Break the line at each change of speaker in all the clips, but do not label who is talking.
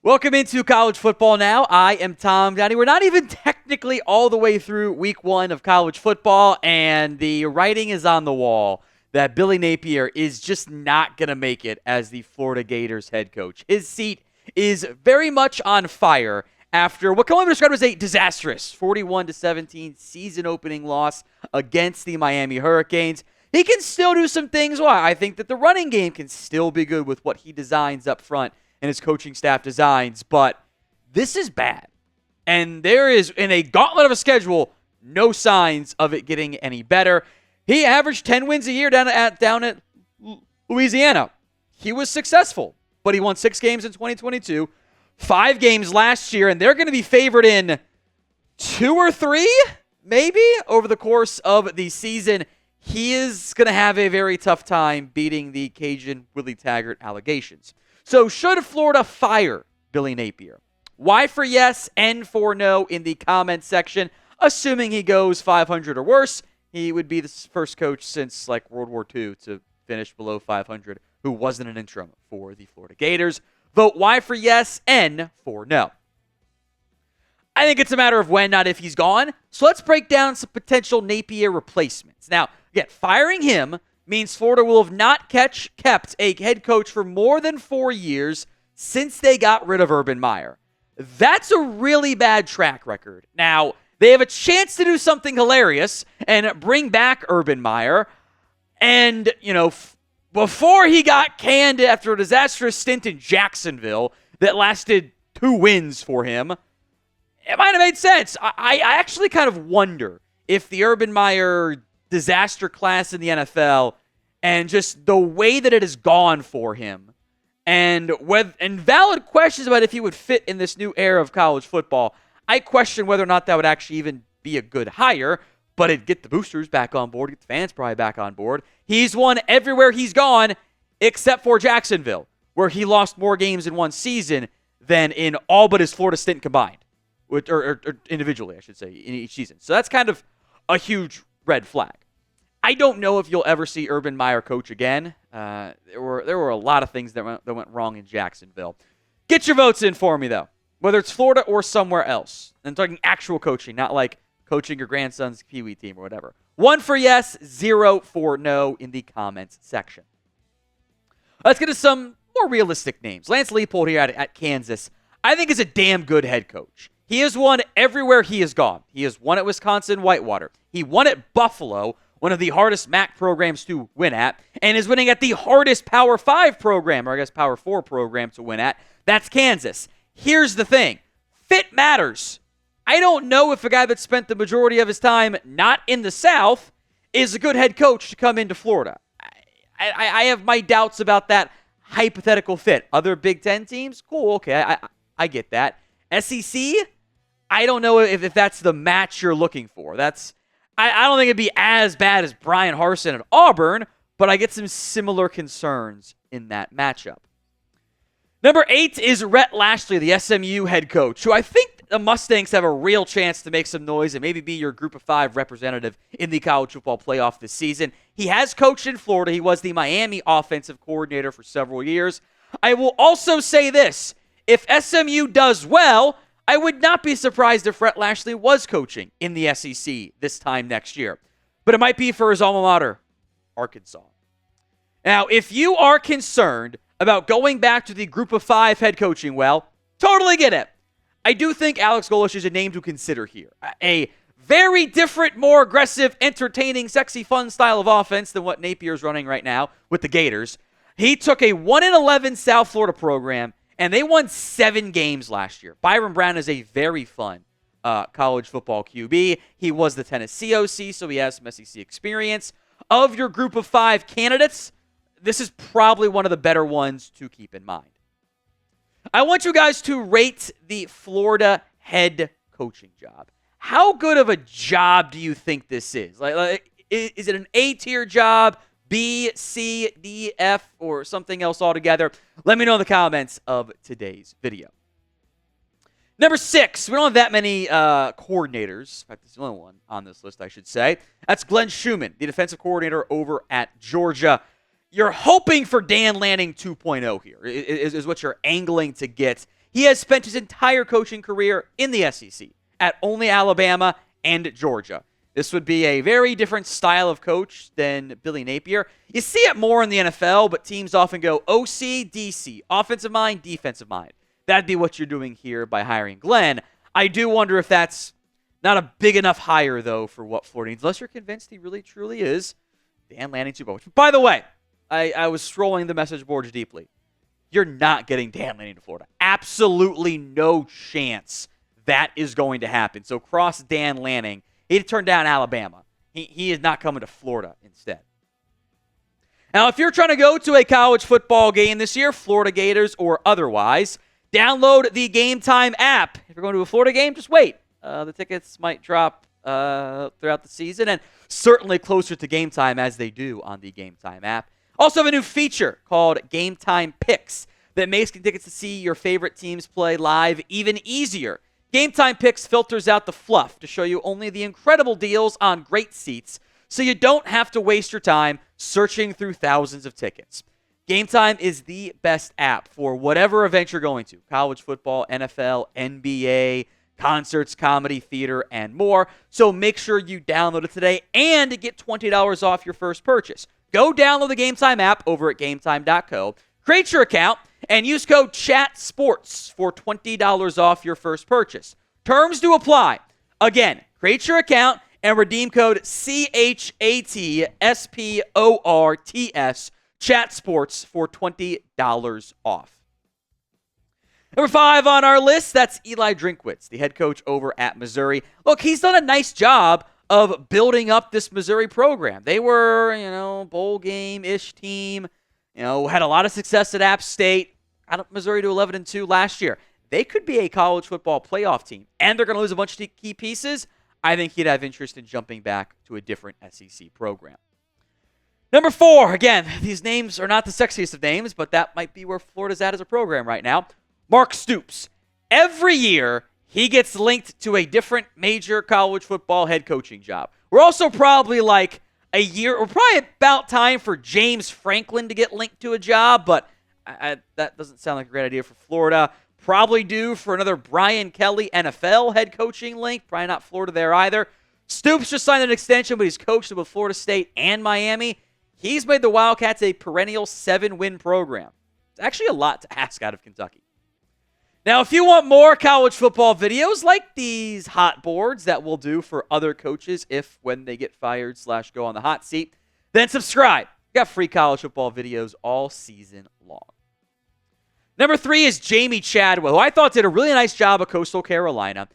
Welcome into College Football Now. I am Tom Downey. We're not even technically all the way through week one of college football, and the writing is on the wall that Billy Napier is just not going to make it as the Florida Gators head coach. His seat is very much on fire after what can only be described as a disastrous 41-17 season-opening loss against the Miami Hurricanes. He can still do some things. Well, I think that the running game can still be good with what he designs up front and his coaching staff designs, but this is bad. And there is, in a gauntlet of a schedule, no signs of it getting any better. He averaged 10 wins a year down at Louisiana. He was successful, but he won 6 games in 2022, 5 games last year, and they're going to be favored in 2 or 3, maybe, over the course of the season. He is going to have a very tough time beating the Cajun Willie Taggart allegations. So should Florida fire Billy Napier? Y for yes, N for no in the comments section. Assuming he goes 500 or worse, he would be the first coach since like World War II to finish below 500 who wasn't an interim for the Florida Gators. Vote Y for yes, N for no. I think it's a matter of when, not if he's gone. So let's break down some potential Napier replacements. Now, again, firing him means Florida will have not kept a head coach for more than 4 years since they got rid of Urban Meyer. That's a really bad track record. Now, they have a chance to do something hilarious and bring back Urban Meyer. And, before he got canned after a disastrous stint in Jacksonville that lasted 2 wins for him, it might have made sense. I actually kind of wonder if the Urban Meyer disaster class in the NFL and just the way that it has gone for him and valid questions about if he would fit in this new era of college football. I question whether or not that would actually even be a good hire, but it'd get the boosters back on board, get the fans probably back on board. He's won everywhere he's gone except for Jacksonville, where he lost more games in one season than in all but his Florida stint combined, or individually, I should say, in each season. So that's kind of a huge red flag. I don't know if you'll ever see Urban Meyer coach again. There were a lot of things that went wrong in Jacksonville. Get your votes in for me, though, whether it's Florida or somewhere else. I'm talking actual coaching, not like coaching your grandson's Pee Wee team or whatever. 1 for yes, 0 for no in the comments section. Let's get to some more realistic names. Lance Leipold here at Kansas, I think is a damn good head coach. He has won everywhere he has gone. He has won at Wisconsin Whitewater. He won at Buffalo, one of the hardest MAC programs to win at, and is winning at the hardest Power 5 program, or I guess Power 4 program to win at. That's Kansas. Here's the thing. Fit matters. I don't know if a guy that spent the majority of his time not in the South is a good head coach to come into Florida. I have my doubts about that hypothetical fit. Other Big Ten teams? Cool, okay, I get that. SEC? I don't know if that's the match you're looking for. I don't think it'd be as bad as Brian Harsin at Auburn, but I get some similar concerns in that matchup. Number 8 is Rett Lashley, the SMU head coach, who I think the Mustangs have a real chance to make some noise and maybe be your Group of 5 representative in the college football playoff this season. He has coached in Florida. He was the Miami offensive coordinator for several years. I will also say this. If SMU does well, I would not be surprised if Rett Lashley was coaching in the SEC this time next year. But it might be for his alma mater, Arkansas. Now, if you are concerned about going back to the Group of 5 head coaching, well, totally get it. I do think Alex Golesh is a name to consider here. A very different, more aggressive, entertaining, sexy, fun style of offense than what Napier's running right now with the Gators. He took a 1-11 South Florida program, and they won 7 games last year. Byron Brown is a very fun college football QB. He was the Tennessee OC, so he has some SEC experience. Of your Group of 5 candidates, this is probably one of the better ones to keep in mind. I want you guys to rate the Florida head coaching job. How good of a job do you think this is? Is it an A-tier job, B, C, D, F, or something else altogether? Let me know in the comments of today's video. Number 6, we don't have that many coordinators. In fact, there's the only one on this list, I should say. That's Glenn Schumann, the defensive coordinator over at Georgia. You're hoping for Dan Lanning 2.0 here, is what you're angling to get. he has spent his entire coaching career in the SEC at only Alabama and Georgia. This would be a very different style of coach than Billy Napier. You see it more in the NFL, but teams often go OC, DC, offensive mind, defensive mind. That'd be what you're doing here by hiring Glenn. I do wonder if that's not a big enough hire, though, for what Florida needs, unless you're convinced he really, truly is Dan Lanning 2.0. By the way, I was scrolling the message boards deeply. You're not getting Dan Lanning to Florida. Absolutely no chance that is going to happen. So cross Dan Lanning. He turned down Alabama. He is not coming to Florida instead. Now, if you're trying to go to a college football game this year, Florida Gators or otherwise, download the Game Time app. If you're going to a Florida game, just wait. The tickets might drop throughout the season and certainly closer to game time as they do on the Game Time app. Also have a new feature called Game Time Picks that makes getting tickets to see your favorite teams play live even easier. Game Time Picks filters out the fluff to show you only the incredible deals on great seats so you don't have to waste your time searching through thousands of tickets. Game Time is the best app for whatever event you're going to. College football, NFL, NBA, concerts, comedy, theater, and more. So make sure you download it today and get $20 off your first purchase. Go download the Game Time app over at gametime.co. Create your account and use code CHATSPORTS for $20 off your first purchase. Terms do apply. Again, create your account and redeem code CHATSPORTS, CHATSPORTS, for $20 off. Number 5 on our list, that's Eli Drinkwitz, the head coach over at Missouri. Look, he's done a nice job of building up this Missouri program. They were, bowl game-ish team, had a lot of success at App State. Got Missouri to 11-2 last year. They could be a college football playoff team, and they're going to lose a bunch of key pieces. I think he'd have interest in jumping back to a different SEC program. Number 4, again, these names are not the sexiest of names, but that might be where Florida's at as a program right now. Mark Stoops. Every year, he gets linked to a different major college football head coaching job. We're also probably we're probably about time for James Franklin to get linked to a job, but that doesn't sound like a great idea for Florida. Probably due for another Brian Kelly NFL head coaching link. Probably not Florida there either. Stoops just signed an extension, but he's coached with Florida State and Miami. He's made the Wildcats a perennial 7-win program. It's actually a lot to ask out of Kentucky. Now, if you want more college football videos like these hot boards that we'll do for other coaches when they get fired / go on the hot seat, then subscribe. We got free college football videos all season long. Number 3 is Jamie Chadwell, who I thought did a really nice job at Coastal Carolina.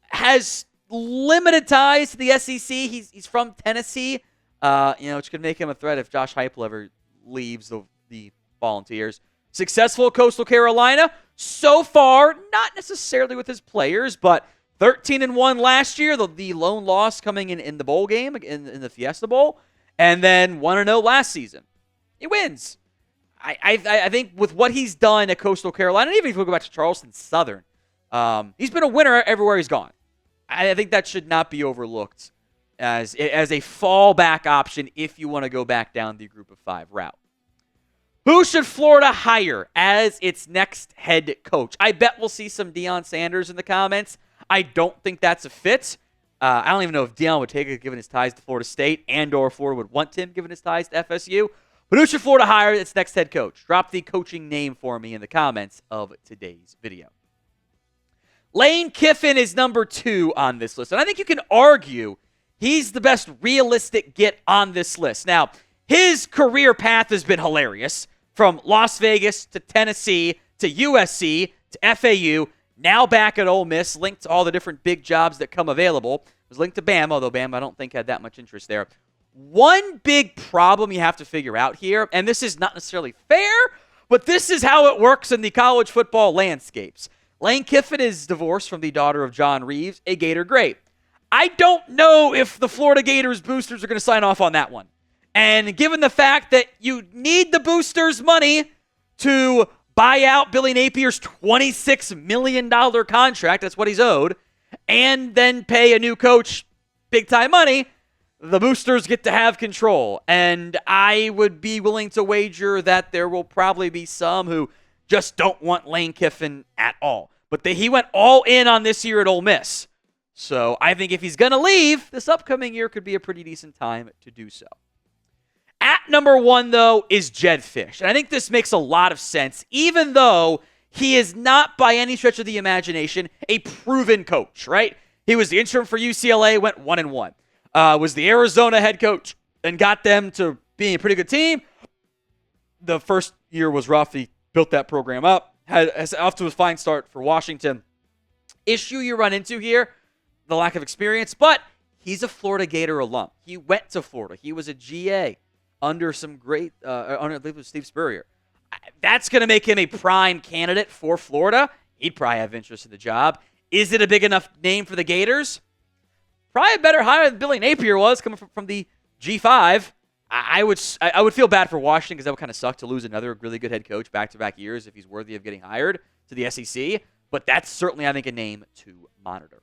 Has limited ties to the SEC. He's from Tennessee, which could make him a threat if Josh Heupel ever leaves the Volunteers. Successful at Coastal Carolina. So far, not necessarily with his players, but 13-1 last year, the lone loss coming in the bowl game, in the Fiesta Bowl, and then 1-0 last season. He wins. I think with what he's done at Coastal Carolina, and even if we go back to Charleston Southern, he's been a winner everywhere he's gone. I think that should not be overlooked as a fallback option if you want to go back down the group of 5 route. Who should Florida hire as its next head coach? I bet we'll see some Deion Sanders in the comments. I don't think that's a fit. I don't even know if Deion would take it given his ties to Florida State and/or Florida would want him given his ties to FSU. But who should Florida hire as its next head coach? Drop the coaching name for me in the comments of today's video. Lane Kiffin is number 2 on this list. And I think you can argue he's the best realistic get on this list. Now, his career path has been hilarious. From Las Vegas to Tennessee to USC to FAU, now back at Ole Miss, linked to all the different big jobs that come available. It was linked to Bama, although Bama I don't think had that much interest there. One big problem you have to figure out here, and this is not necessarily fair, but this is how it works in the college football landscapes. Lane Kiffin is divorced from the daughter of John Reeves, a Gator great. I don't know if the Florida Gators boosters are going to sign off on that one. And given the fact that you need the boosters' money to buy out Billy Napier's $26 million contract, that's what he's owed, and then pay a new coach big-time money, the boosters get to have control. And I would be willing to wager that there will probably be some who just don't want Lane Kiffin at all. but he went all in on this year at Ole Miss. So I think if he's going to leave, this upcoming year could be a pretty decent time to do so. At number 1, though, is Jedd Fisch. And I think this makes a lot of sense, even though he is not by any stretch of the imagination a proven coach, right? He was the interim for UCLA, went 1-1. Was the Arizona head coach and got them to being a pretty good team. The first year was rough. He built that program up. Has off to a fine start for Washington. Issue you run into here, the lack of experience, but he's a Florida Gator alum. He went to Florida. He was a GA under some great, under I believe it was Steve Spurrier. That's going to make him a prime candidate for Florida. He'd probably have interest in the job. Is it a big enough name for the Gators? Probably a better hire than Billy Napier was coming from the G5. I would feel bad for Washington because that would kind of suck to lose another really good head coach back-to-back years if he's worthy of getting hired to the SEC. But that's certainly, I think, a name to monitor.